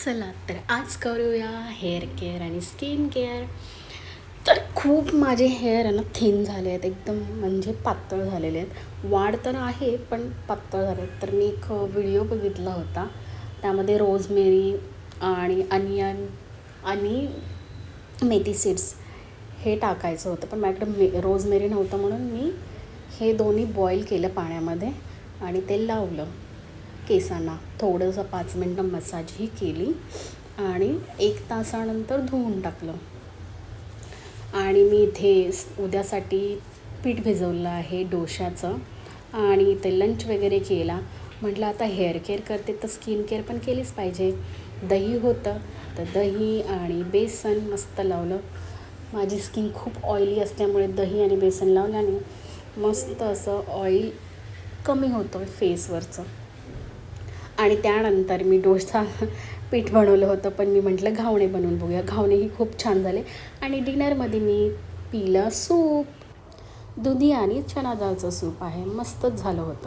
चला तर आज करूया हेअर केअर आणि स्किन केअर. तर खूप माझे हेअर आहे ना थिन झाले आहेत, एकदम म्हणजे पातळ झालेले आहेत. वाढ तर आहे पण पातळ झाले आहेत. तर मी एक व्हिडिओ बघितला होता, त्यामध्ये रोजमेरी आणि अनियन आणि मेथी सीड्स हे टाकायचं होतं. पण माझ्याकडे रोजमेरी नव्हतं म्हणून मी हे दोन्ही बॉईल केलं पाण्यामध्ये आणि ते लावलं केसांना. थोडंसं 5 मिनटं मसाजही केली आणि 1 तासानंतर धुवून टाकलं. आणि मी इथे उद्यासाठी पीठ भिजवलं आहे डोशाचं आणि ते लंच वगैरे केला. म्हटलं आता हेअर केअर करते तर स्किन केअर पण केलीच पाहिजे. दही होतं तर दही आणि बेसन मस्त लावलं. माझी स्किन खूप ऑइली असल्यामुळे दही आणि बेसन लावल्याने मस्त असं ऑइल कमी होतं फेसवरचं. आणि त्यानंतर मी डोसा पीठ बनवलं होतं, पण मी म्हटलं घावणे बनवून बघूया. घावणेही खूप छान झाले. आणि डिनरमध्ये मी पिलं सूप, दुधी आणि चना डाळचं सूप आहे, मस्तच झालं होतं.